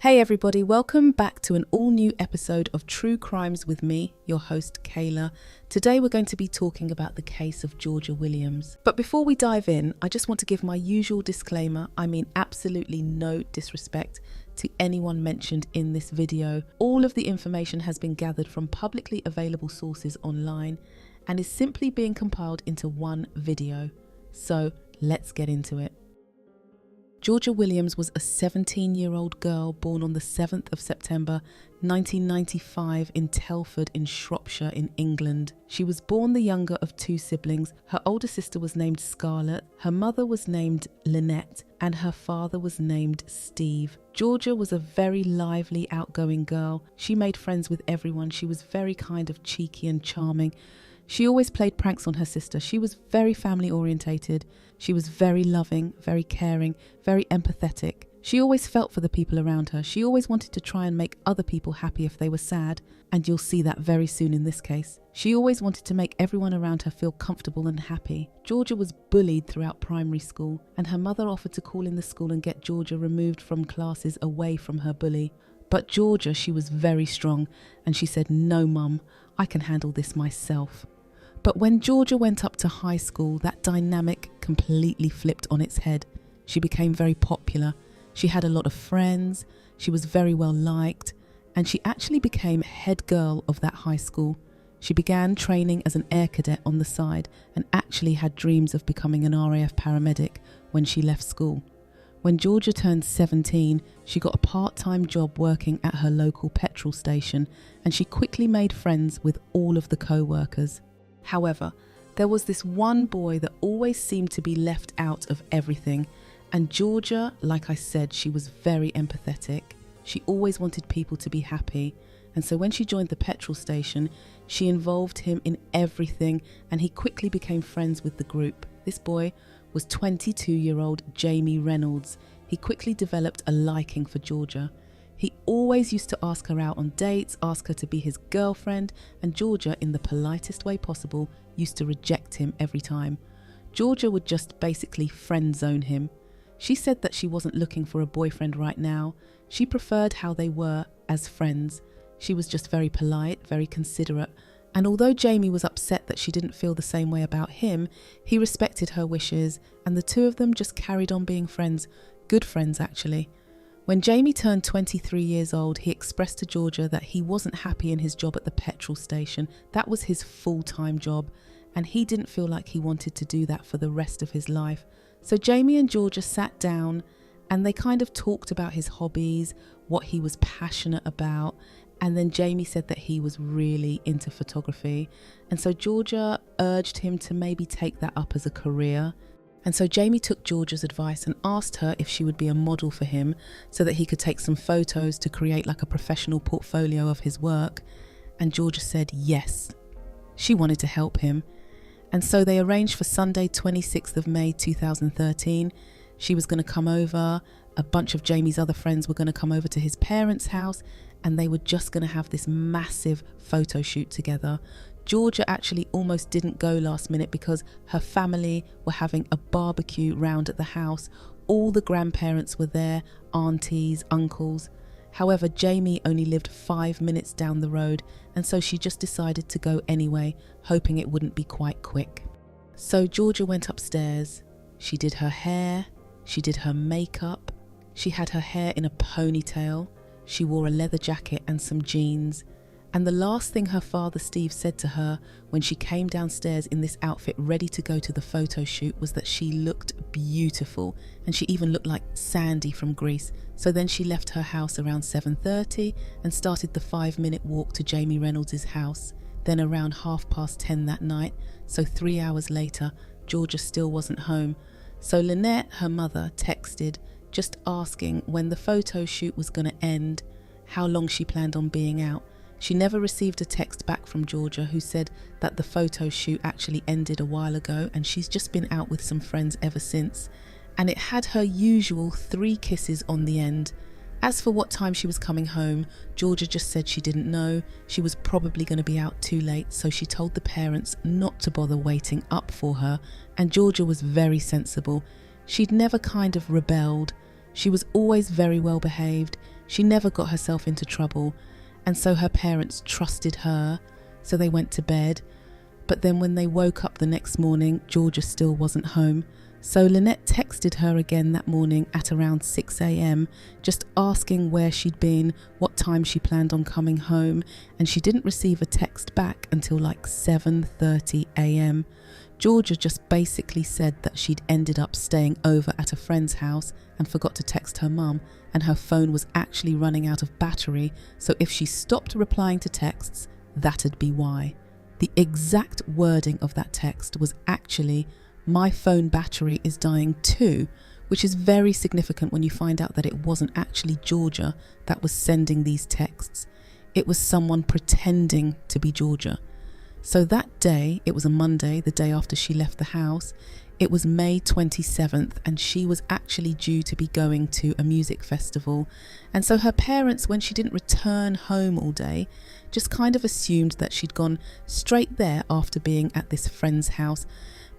Hey everybody, welcome back to an all-new episode of True Crimes with me, your host Kayla. Today we're going to be talking about the case of Georgia Williams. But before we dive in, I just want to give my usual disclaimer. I mean absolutely no disrespect to anyone mentioned in this video. All of the information has been gathered from publicly available sources online and is simply being compiled into one video. So let's get into it. Georgia Williams was a 17-year-old girl born on the 7th of September 1995 in Telford in Shropshire in England. She was born the younger of two siblings. Her older sister was named Scarlett, her mother was named Lynette, and her father was named Steve. Georgia was a very lively, outgoing girl. She made friends with everyone. She was very kind of cheeky and charming. She always played pranks on her sister. She was very family orientated. She was very loving, very caring, very empathetic. She always felt for the people around her. She always wanted to try and make other people happy if they were sad, and you'll see that very soon in this case. She always wanted to make everyone around her feel comfortable and happy. Georgia was bullied throughout primary school, and her mother offered to call in the school and get Georgia removed from classes away from her bully. But Georgia, she was very strong, and she said, "No, Mum, I can handle this myself." But when Georgia went up to high school, that dynamic completely flipped on its head. She became very popular. She had a lot of friends. She was very well liked. And she actually became head girl of that high school. She began training as an air cadet on the side and actually had dreams of becoming an RAF paramedic when she left school. When Georgia turned 17, she got a part-time job working at her local petrol station, and she quickly made friends with all of the co-workers. However, there was this one boy that always seemed to be left out of everything, and Georgia, like I said, she was very empathetic. She always wanted people to be happy, and so when she joined the petrol station, she involved him in everything, and he quickly became friends with the group. This boy was 22-year-old Jamie Reynolds. He quickly developed a liking for Georgia. He always used to ask her out on dates, ask her to be his girlfriend, and Georgia, in the politest way possible, used to reject him every time. Georgia would just basically friend zone him. She said that she wasn't looking for a boyfriend right now. She preferred how they were as friends. She was just very polite, very considerate, and although Jamie was upset that she didn't feel the same way about him, he respected her wishes, and the two of them just carried on being friends, good friends actually. When Jamie turned 23 years old, he expressed to Georgia that he wasn't happy in his job at the petrol station. That was his full-time job, and he didn't feel like he wanted to do that for the rest of his life. So Jamie and Georgia sat down and they kind of talked about his hobbies, what he was passionate about, and then Jamie said that he was really into photography. And so Georgia urged him to maybe take that up as a career. And so Jamie took Georgia's advice and asked her if she would be a model for him so that he could take some photos to create like a professional portfolio of his work. And Georgia said yes. She wanted to help him. And so they arranged for Sunday, 26th of May 2013. She was going to come over. A bunch of Jamie's other friends were going to come over to his parents' house, and they were just going to have this massive photo shoot together. Georgia actually almost didn't go last minute because her family were having a barbecue round at the house. All the grandparents were there, aunties, uncles. However, Jamie only lived 5 minutes down the road, and so she just decided to go anyway, hoping it wouldn't be quite quick. So Georgia went upstairs. She did her hair, she did her makeup, she had her hair in a ponytail, she wore a leather jacket and some jeans. And the last thing her father Steve said to her when she came downstairs in this outfit ready to go to the photo shoot was that she looked beautiful, and she even looked like Sandy from Grease. So then she left her house around 7:30 and started the 5-minute walk to Jamie Reynolds' house. Then around 10:30 that night, so 3 hours later, Georgia still wasn't home. So Lynette, her mother, texted just asking when the photo shoot was going to end, how long she planned on being out. She never received a text back from Georgia, who said that the photo shoot actually ended a while ago and she's just been out with some friends ever since. And it had her usual 3 kisses on the end. As for what time she was coming home, Georgia just said she didn't know. She was probably going to be out too late, so she told the parents not to bother waiting up for her, and Georgia was very sensible. She'd never kind of rebelled. She was always very well behaved, She never got herself into trouble, and so her parents trusted her, so they went to bed. But then when they woke up the next morning, Georgia still wasn't home. So Lynette texted her again that morning at around 6 a.m, just asking where she'd been, what time she planned on coming home, and she didn't receive a text back until like 7:30 a.m. Georgia just basically said that she'd ended up staying over at a friend's house and forgot to text her mum, and her phone was actually running out of battery, so if she stopped replying to texts, that'd be why. The exact wording of that text was actually, "My phone battery is dying too," which is very significant when you find out that it wasn't actually Georgia that was sending these texts. It was someone pretending to be Georgia. So that day, it was a Monday, the day after she left the house, it was May 27th, and she was actually due to be going to a music festival. And so her parents, when she didn't return home all day, just kind of assumed that she'd gone straight there after being at this friend's house.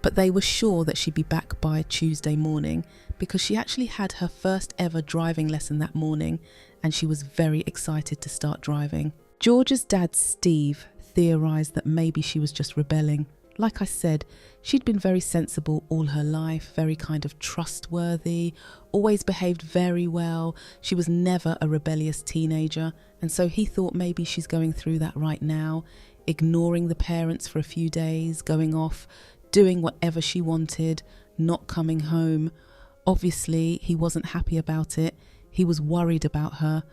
But they were sure that she'd be back by Tuesday morning, because she actually had her first ever driving lesson that morning, and she was very excited to start driving. Georgia's dad, Steve, theorised that maybe she was just rebelling. Like I said, she'd been very sensible all her life, very kind of trustworthy, always behaved very well. She was never a rebellious teenager, and so he thought maybe she's going through that right now, ignoring the parents for a few days, going off, doing whatever she wanted, not coming home. Obviously, he wasn't happy about it. He was worried about her,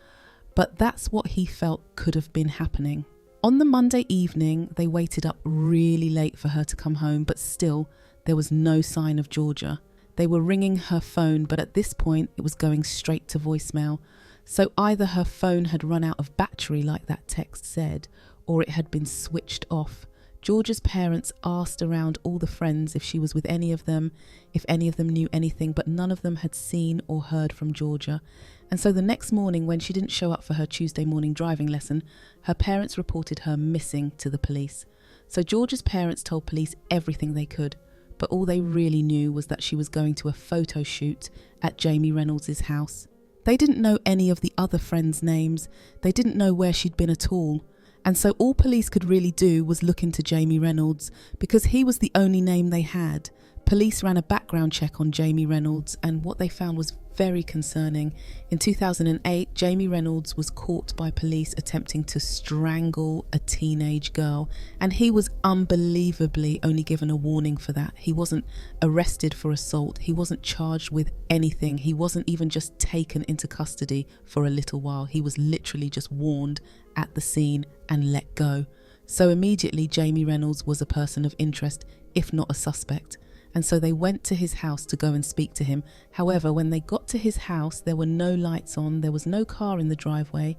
but that's what he felt could have been happening. On the Monday evening, they waited up really late for her to come home, but still, there was no sign of Georgia. They were ringing her phone, but at this point, it was going straight to voicemail. So either her phone had run out of battery, like that text said, or it had been switched off. Georgia's parents asked around all the friends if she was with any of them, if any of them knew anything, but none of them had seen or heard from Georgia. And so the next morning, when she didn't show up for her Tuesday morning driving lesson, her parents reported her missing to the police. So Georgia's parents told police everything they could, but all they really knew was that she was going to a photo shoot at Jamie Reynolds' house. They didn't know any of the other friends' names. They didn't know where she'd been at all. And so all police could really do was look into Jamie Reynolds, because he was the only name they had. Police ran a background check on Jamie Reynolds, and what they found was very concerning. In 2008, Jamie Reynolds was caught by police attempting to strangle a teenage girl, and he was unbelievably only given a warning for that. He wasn't arrested for assault. He wasn't charged with anything. He wasn't even just taken into custody for a little while. He was literally just warned at the scene and let go. So immediately Jamie Reynolds was a person of interest, if not a suspect. And so they went to his house to go and speak to him. However, when they got to his house, there were no lights on, there was no car in the driveway,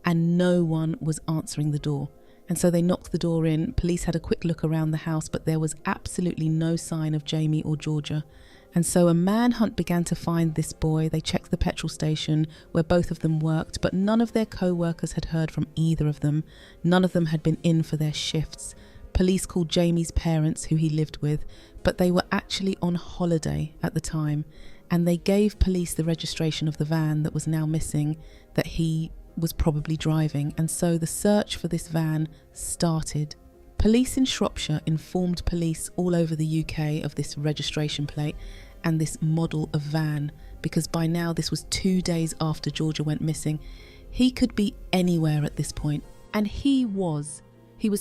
and no one was answering the door. And so they knocked the door in. Police had a quick look around the house, but there was absolutely no sign of Jamie or Georgia. And so a manhunt began to find this boy. They checked the petrol station where both of them worked, but none of their co-workers had heard from either of them. None of them had been in for their shifts. Police called Jamie's parents, who he lived with, but they were actually on holiday at the time, and they gave police the registration of the van that was now missing, that he was probably driving, and so the search for this van started. Police in Shropshire informed police all over the UK of this registration plate and this model of van, because by now this was 2 days after Georgia went missing. He could be anywhere at this point, and he was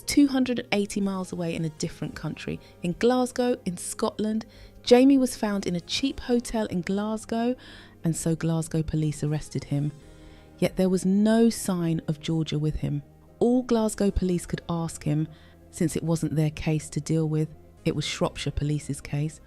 280 miles away in a different country, in Glasgow, in Scotland. Jamie was found in a cheap hotel in Glasgow, and so Glasgow police arrested him. Yet there was no sign of Georgia with him. All Glasgow police could ask him, since it wasn't their case to deal with, it was Shropshire police's case,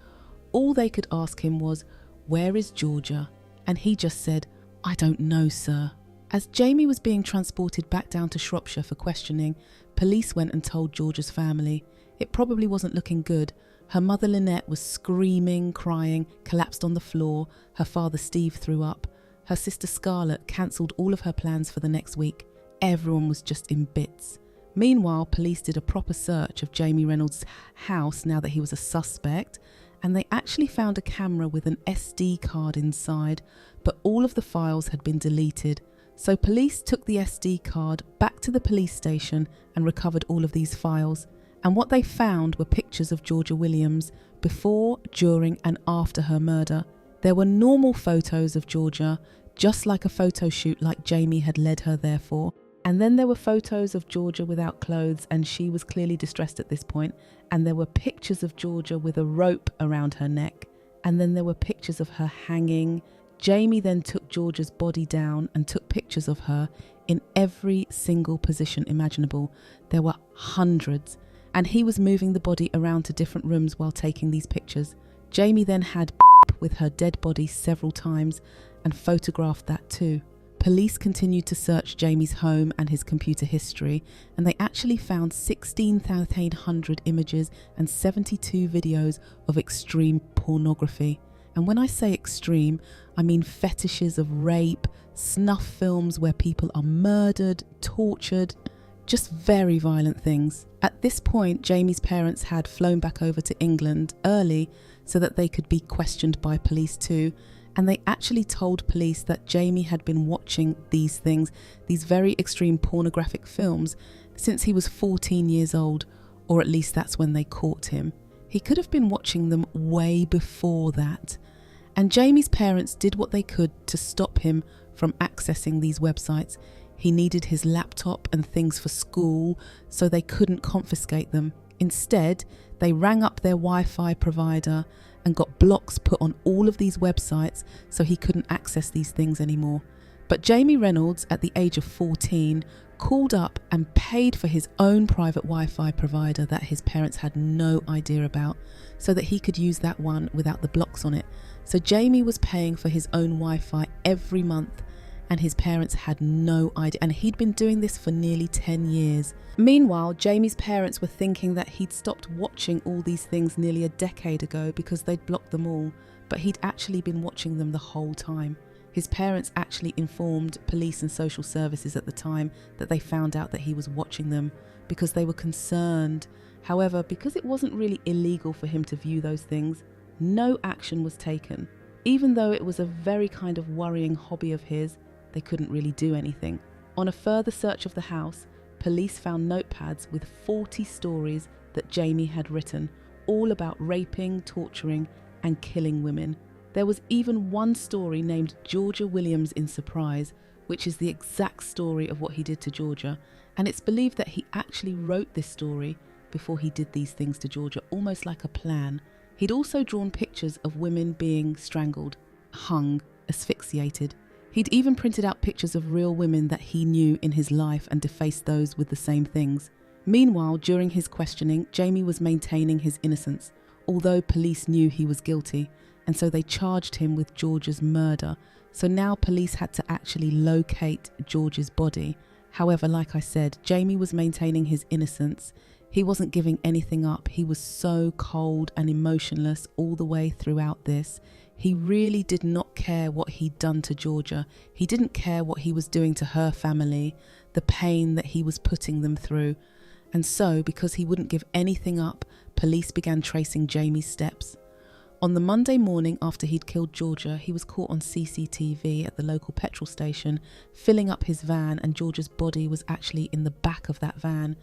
all they could ask him was, "Where is Georgia?" And he just said, "I don't know, sir." As Jamie was being transported back down to Shropshire for questioning, police went and told Georgia's family. It probably wasn't looking good. Her mother Lynette was screaming, crying, collapsed on the floor. Her father Steve threw up. Her sister Scarlett cancelled all of her plans for the next week. Everyone was just in bits. Meanwhile, police did a proper search of Jamie Reynolds' house now that he was a suspect, and they actually found a camera with an SD card inside, but all of the files had been deleted. So police took the SD card back to the police station and recovered all of these files. And what they found were pictures of Georgia Williams before, during and after her murder. There were normal photos of Georgia, just like a photo shoot like Jamie had led her there for. And then there were photos of Georgia without clothes, and she was clearly distressed at this point. And there were pictures of Georgia with a rope around her neck. And then there were pictures of her hanging. Jamie then took Georgia's body down and took pictures of her in every single position imaginable. There were hundreds. And he was moving the body around to different rooms while taking these pictures. Jamie then had with her dead body several times and photographed that too. Police continued to search Jamie's home and his computer history, and they actually found 16,800 images and 72 videos of extreme pornography. And when I say extreme, I mean fetishes of rape, snuff films where people are murdered, tortured, just very violent things. At this point, Jamie's parents had flown back over to England early so that they could be questioned by police too. And they actually told police that Jamie had been watching these things, these very extreme pornographic films, since he was 14 years old, or at least that's when they caught him. He could have been watching them way before that. And Jamie's parents did what they could to stop him from accessing these websites. He needed his laptop and things for school, so they couldn't confiscate them. Instead, they rang up their Wi-Fi provider and got blocks put on all of these websites so he couldn't access these things anymore. But Jamie Reynolds, at the age of 14, called up and paid for his own private Wi-Fi provider that his parents had no idea about, so that he could use that one without the blocks on it. So Jamie was paying for his own Wi-Fi every month, and his parents had no idea, and he'd been doing this for nearly 10 years. Meanwhile, Jamie's parents were thinking that he'd stopped watching all these things nearly a decade ago because they'd blocked them all, but he'd actually been watching them the whole time. His parents actually informed police and social services at the time that they found out that he was watching them because they were concerned. However, because it wasn't really illegal for him to view those things, no action was taken. Even though it was a very kind of worrying hobby of his, they couldn't really do anything. On a further search of the house, police found notepads with 40 stories that Jamie had written, all about raping, torturing, and killing women. There was even one story named Georgia Williams in Surprise, which is the exact story of what he did to Georgia, and it's believed that he actually wrote this story before he did these things to Georgia, almost like a plan. He'd also drawn pictures of women being strangled, hung, asphyxiated. He'd even printed out pictures of real women that he knew in his life and defaced those with the same things. Meanwhile, during his questioning, Jamie was maintaining his innocence, although police knew he was guilty, and so they charged him with George's murder. So now police had to actually locate George's body. However, like I said, Jamie was maintaining his innocence. He wasn't giving anything up. He was so cold and emotionless all the way throughout this. He really did not care what he'd done to Georgia. He didn't care what he was doing to her family, the pain that he was putting them through. And so, because he wouldn't give anything up, police began tracing Jamie's steps. On the Monday morning after he'd killed Georgia, he was caught on CCTV at the local petrol station, filling up his van, and Georgia's body was actually in the back of that van.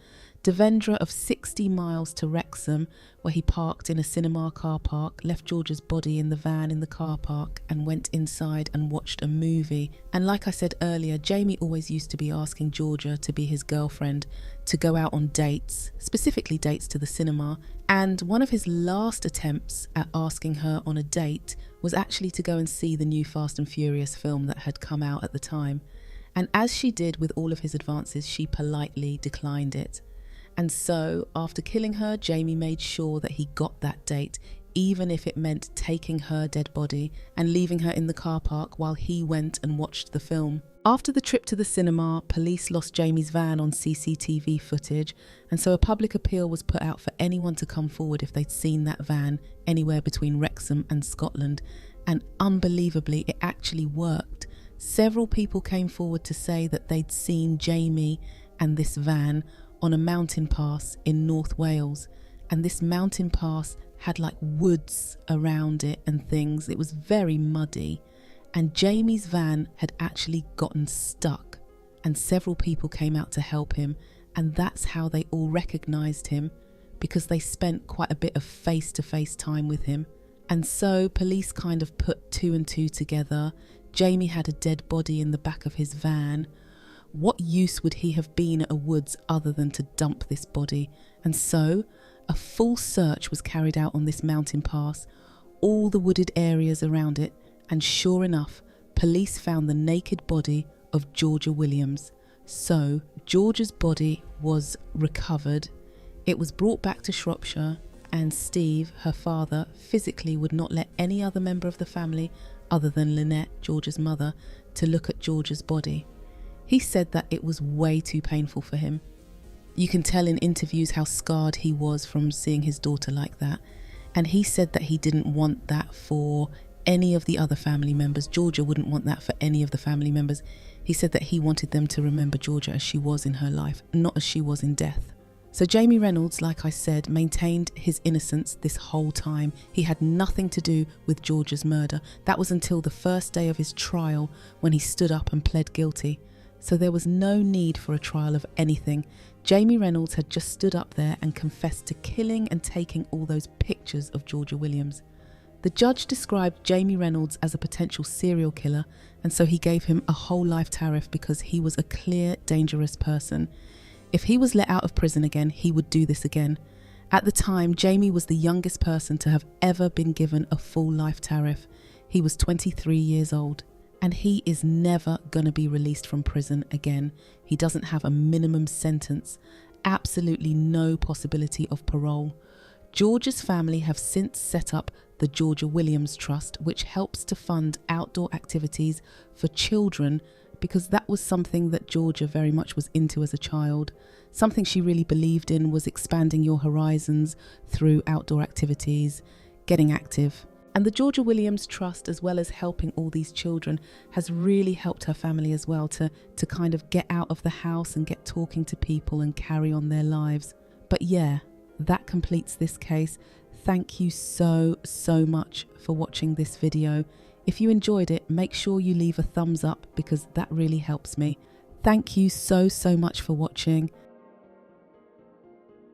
Devendra of 60 miles to Wrexham, where he parked in a cinema car park, left Georgia's body in the van in the car park and went inside and watched a movie. And like I said earlier, Jamie always used to be asking Georgia to be his girlfriend, to go out on dates, specifically dates to the cinema. And one of his last attempts at asking her on a date was actually to go and see the new Fast and Furious film that had come out at the time. And as she did with all of his advances, she politely declined it. And so, after killing her, Jamie made sure that he got that date, even if it meant taking her dead body and leaving her in the car park while he went and watched the film. After the trip to the cinema, police lost Jamie's van on CCTV footage, and so a public appeal was put out for anyone to come forward if they'd seen that van anywhere between Wrexham and Scotland. And unbelievably, it actually worked. Several people came forward to say that they'd seen Jamie and this van on a mountain pass in North Wales, and this mountain pass had like woods around it and things. It was very muddy, and Jamie's van had actually gotten stuck. and several people came out to help him, and that's how they all recognised him, because they spent quite a bit of face-to-face time with him. And so police kind of put two and two together. Jamie had a dead body in the back of his van. What use would he have been at a woods other than to dump this body? And so a full search was carried out on this mountain pass, all the wooded areas around it, and sure enough, police found the naked body of Georgia Williams. So Georgia's body was recovered. It was brought back to Shropshire, and Steve, her father, physically would not let any other member of the family, other than Lynette, Georgia's mother, to look at Georgia's body. He said that it was way too painful for him. You can tell in interviews how scarred he was from seeing his daughter like that. And he said that he didn't want that for any of the other family members. Georgia wouldn't want that for any of the family members. He said that he wanted them to remember Georgia as she was in her life, not as she was in death. So Jamie Reynolds, like I said, maintained his innocence this whole time. He had nothing to do with Georgia's murder. That was until the first day of his trial, when he stood up and pled guilty. So there was no need for a trial of anything. Jamie Reynolds had just stood up there and confessed to killing and taking all those pictures of Georgia Williams. The judge described Jamie Reynolds as a potential serial killer, and so he gave him a whole life tariff because he was a clear, dangerous person. If he was let out of prison again, he would do this again. At the time, Jamie was the youngest person to have ever been given a full life tariff. He was 23 years old, and he is never going to be released from prison again. He doesn't have a minimum sentence, absolutely no possibility of parole. Georgia's family have since set up the Georgia Williams Trust, which helps to fund outdoor activities for children, because that was something that Georgia very much was into as a child. Something she really believed in was expanding your horizons through outdoor activities, getting active. And the Georgia Williams Trust, as well as helping all these children, has really helped her family as well to kind of get out of the house and get talking to people and carry on their lives. But yeah, that completes this case. Thank you so much for watching this video. If you enjoyed it, make sure you leave a thumbs up because that really helps me. Thank you so much for watching,